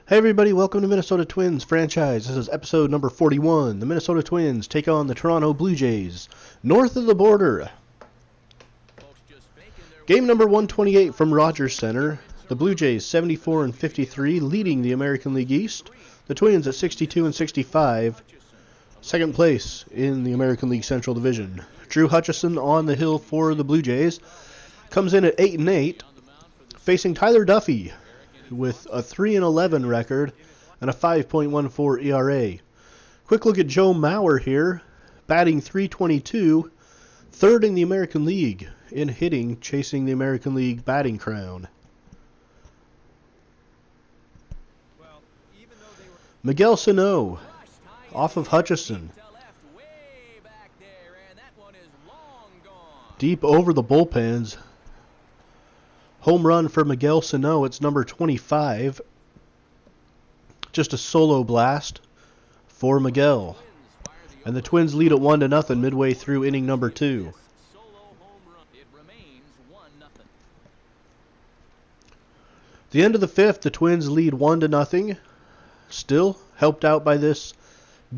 Hey everybody, welcome to Minnesota Twins franchise. This is episode number 41. The Minnesota Twins take on the Toronto Blue Jays, north of the border. Game number 128 from Rogers Center. The Blue Jays 74-53, leading the American League East. The Twins at 62-65, second place in the American League Central Division. Drew Hutchison on the hill for the Blue Jays comes in at 8-8, facing Tyler Duffy with a 3-11 record and a 5.14 ERA. Quick look at Joe Mauer here, batting .322, third in the American League in hitting, chasing the American League batting crown. Miguel Sano off of Hutchison. Deep over the bullpens. Home run for Miguel Sano. It's number 25. Just a solo blast for Miguel. And the Twins lead at 1-0 midway through inning number 2. At the end of the fifth, the Twins lead 1-0. Still helped out by this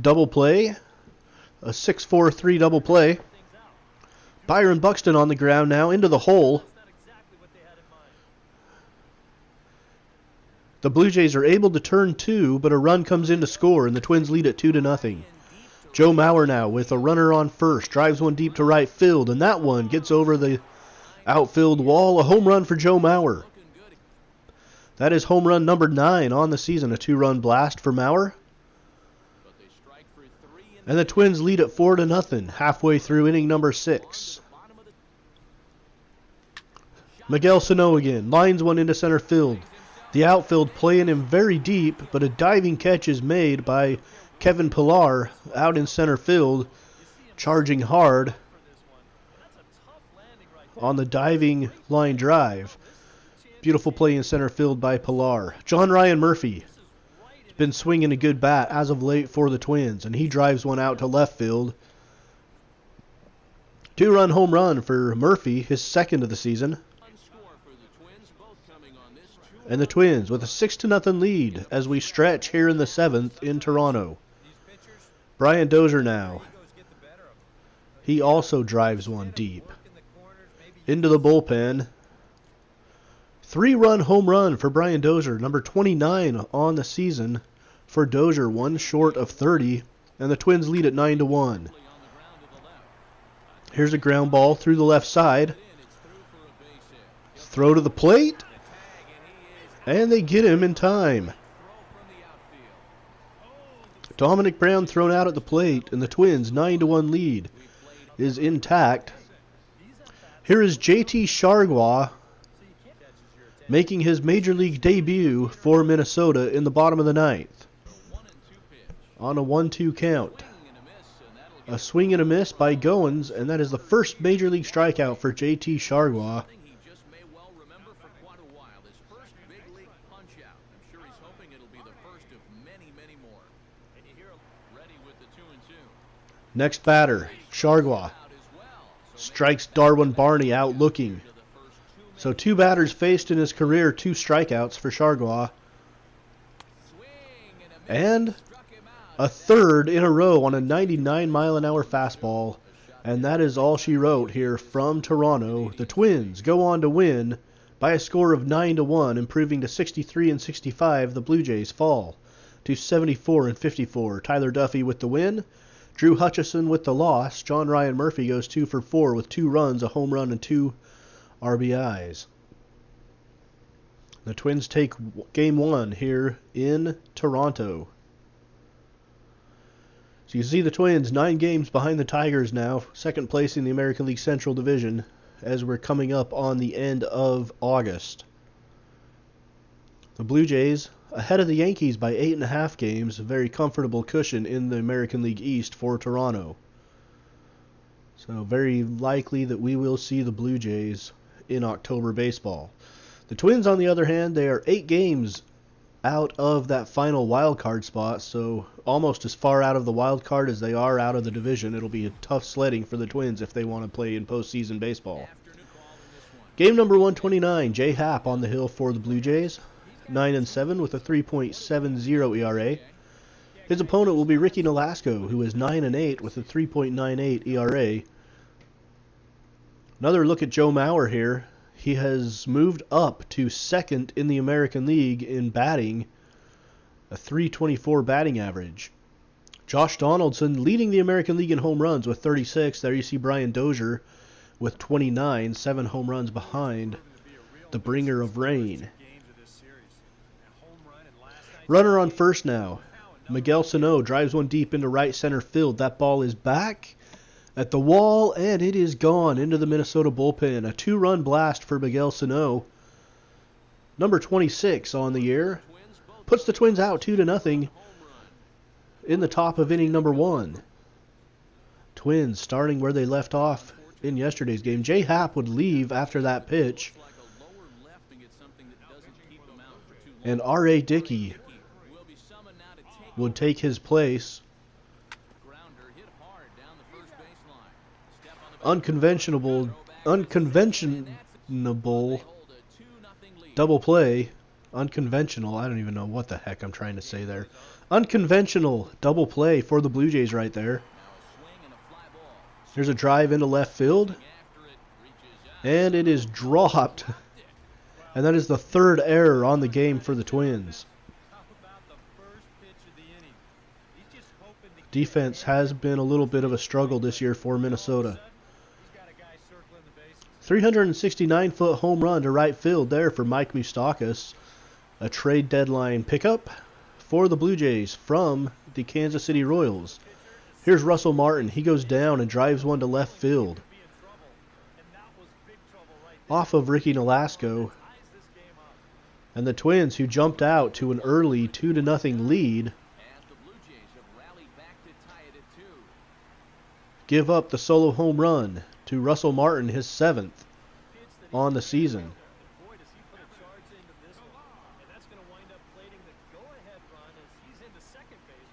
double play. A 6-4-3 double play. Byron Buxton on the ground now into the hole. The Blue Jays are able to turn two, but a run comes in to score, and the Twins lead at 2-0. Joe Mauer now with a runner on first, drives one deep to right field, and that one gets over the outfield wall. A home run for Joe Mauer. That is home run number 9 on the season, a 2-run blast for Mauer. And the Twins lead at 4-0, halfway through inning number 6. Miguel Sano again, lines one into center field. The outfield playing him very deep, but a diving catch is made by Kevin Pillar out in center field, charging hard on the diving line drive. Beautiful play in center field by Pillar. John Ryan Murphy has been swinging a good bat as of late for the Twins, and he drives one out to left field. 2-run home run for Murphy, his second of the season. And the Twins with a 6-0 lead as we stretch here in the 7th in Toronto. Brian Dozier now. He also drives one deep into the bullpen. 3-run home run for Brian Dozier, number 29 on the season for Dozier, one short of 30, and the Twins lead at 9-1. Here's a ground ball through the left side. Throw to the plate. And they get him in time. Dominic Brown thrown out at the plate, and the Twins' 9-1 lead is intact. Here is JT Chargois making his Major League debut for Minnesota in the bottom of the 9th. On a 1-2 count. A swing and a miss by Goins, and that is the first Major League strikeout for JT Chargois. Next batter, Chargois strikes Darwin Barney out looking. So 2 batters faced in his career, 2 strikeouts for Chargois. And a third in a row on a 99-mile-an-hour fastball. And that is all she wrote here from Toronto. The Twins go on to win by a score of 9-1, improving to 63-65. The Blue Jays fall to 74-54. Tyler Duffy with the win. Drew Hutchison with the loss. John Ryan Murphy goes 2 for 4 with 2 runs, a home run, and 2 RBIs. The Twins take game 1 here in Toronto. So you see the Twins 9 games behind the Tigers now, second place in the American League Central Division as we're coming up on the end of August. The Blue Jays ahead of the Yankees by 8.5 games, a very comfortable cushion in the American League East for Toronto. So very likely that we will see the Blue Jays in October baseball. The Twins, on the other hand, they are 8 games out of that final wild card spot, so almost as far out of the wild card as they are out of the division. It'll be a tough sledding for the Twins if they want to play in postseason baseball. Game number 129, Jay Happ on the hill for the Blue Jays. 9-7 with a 3.70 ERA. His opponent will be Ricky Nolasco, who is 9-8 with a 3.98 ERA. Another look at Joe Mauer here. He has moved up to second in the American League in batting, a .324 batting average. Josh Donaldson leading the American League in home runs with 36. There you see Brian Dozier with 29, 7 home runs behind the bringer of rain. Runner on first now. Miguel Sano drives one deep into right center field. That ball is back at the wall, and it is gone into the Minnesota bullpen. A 2-run blast for Miguel Sano. Number 26 on the year. Puts the Twins out 2-0 in the top of inning number 1. Twins starting where they left off in yesterday's game. Jay Happ would leave after that pitch. And R.A. Dickey would take his place. Unconventional double play. Unconventional. I don't even know what the heck I'm trying to say there. Unconventional double play for the Blue Jays right there. Here's a drive into left field. And it is dropped. And that is the third error on the game for the Twins. Defense has been a little bit of a struggle this year for Minnesota. 369-foot home run to right field there for Mike Moustakas. A trade deadline pickup for the Blue Jays from the Kansas City Royals. Here's Russell Martin. He goes down and drives one to left field. Off of Ricky Nolasco. And the Twins, who jumped out to an early 2-0 lead, give up the solo home run to Russell Martin, his 7th on the season.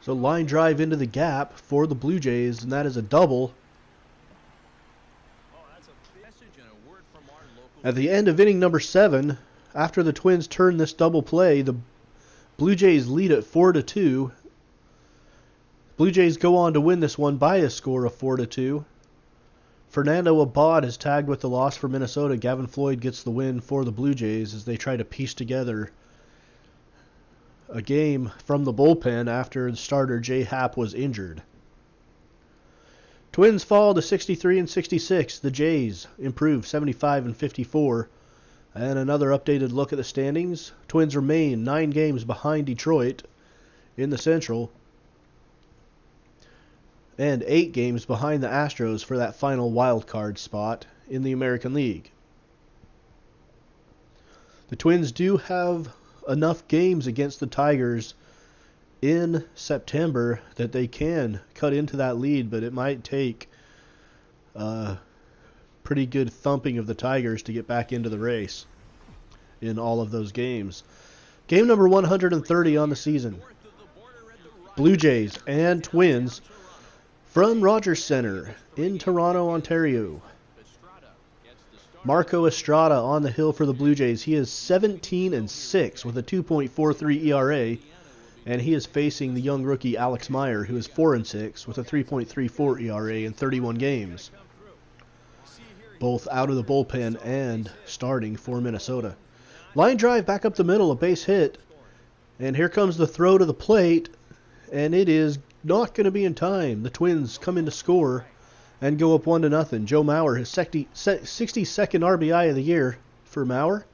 So line drive into the gap for the Blue Jays, and that is a double. At the end of inning number 7, after the Twins turn this double play, the Blue Jays lead at 4-2. Blue Jays go on to win this one by a score of 4-2. Fernando Abad is tagged with the loss for Minnesota. Gavin Floyd gets the win for the Blue Jays as they try to piece together a game from the bullpen after the starter Jay Happ was injured. Twins fall to 63-66. The Jays improve 75-54. And another updated look at the standings. Twins remain 9 games behind Detroit in the Central, and 8 games behind the Astros for that final wild card spot in the American League. The Twins do have enough games against the Tigers in September that they can cut into that lead, but it might take pretty good thumping of the Tigers to get back into the race in all of those games. Game number 130 on the season. Blue Jays and Twins from Rogers Center in Toronto, Ontario. Marco Estrada on the hill for the Blue Jays. He is 17-6 with a 2.43 ERA, and he is facing the young rookie Alex Meyer, who is 4-6 with a 3.34 ERA in 31 games. Both out of the bullpen and starting for Minnesota. Line drive back up the middle, a base hit. And here comes the throw to the plate, and it is not going to be in time. The Twins come in to score and go up 1-0. Joe Mauer, his 62nd RBI of the year for Mauer.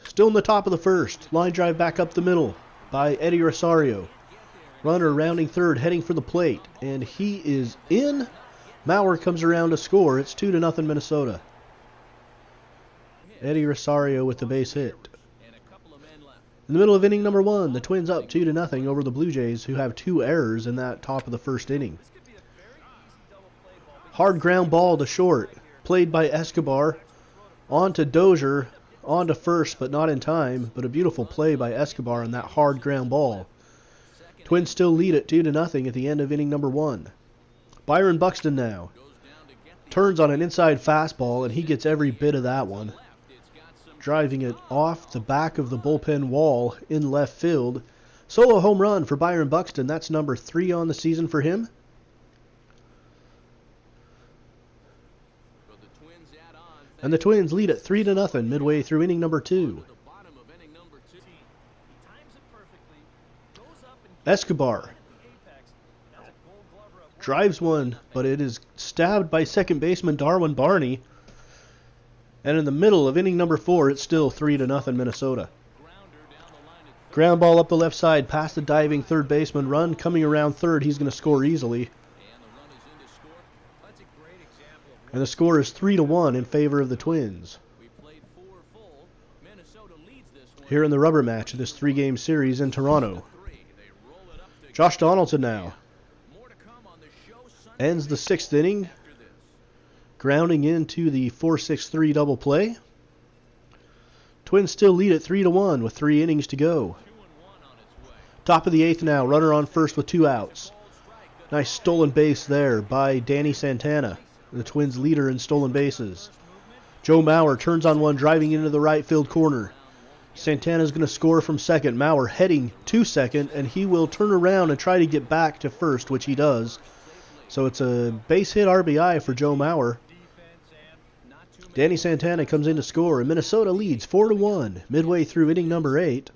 Still in the top of the first. Line drive back up the middle by Eddie Rosario. Runner rounding third, heading for the plate, and he is in. Mauer comes around to score. It's 2-0 Minnesota. Eddie Rosario with the base hit. In the middle of inning number 1, the Twins up 2-0 over the Blue Jays, who have 2 errors in that top of the first inning. Hard ground ball to short, played by Escobar. On to Dozier, on to first, but not in time. But a beautiful play by Escobar on that hard ground ball. Twins still lead at 2-0 at the end of inning number 1. Byron Buxton now turns on an inside fastball, and he gets every bit of that one. driving it off the back of the bullpen wall in left field. Solo home run for Byron Buxton. That's number 3 on the season for him. And the Twins lead it 3-0 midway through inning number 2. Escobar drives one, but it is stabbed by second baseman Darwin Barney. And in the middle of inning number 4, it's still 3-0 Minnesota. Ground ball up the left side past the diving third baseman. Run coming around third. He's going to score easily. And the score is 3-1 in favor of the Twins. Here in the rubber match of this 3-game series in Toronto. Josh Donaldson now ends the 6th inning, grounding into the 4-6-3 double play. Twins still lead at 3-1 with 3 innings to go. Top of the 8th now, runner on first with 2 outs. Nice stolen base there by Danny Santana, the Twins' leader in stolen bases. Joe Mauer turns on one, driving into the right field corner. Santana's going to score from second. Mauer heading to second, and he will turn around and try to get back to first, which he does. So it's a base hit RBI for Joe Mauer. Danny Santana comes in to score, and Minnesota leads 4-1 midway through inning number 8.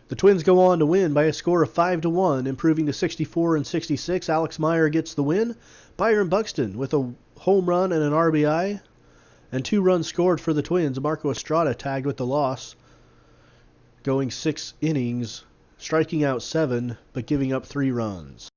The Twins go on to win by a score of 5-1, improving to 64-66. Alex Meyer gets the win. Byron Buxton with a home run and an RBI, and 2 runs scored for the Twins. Marco Estrada tagged with the loss, going 6 innings, striking out 7, but giving up 3 runs.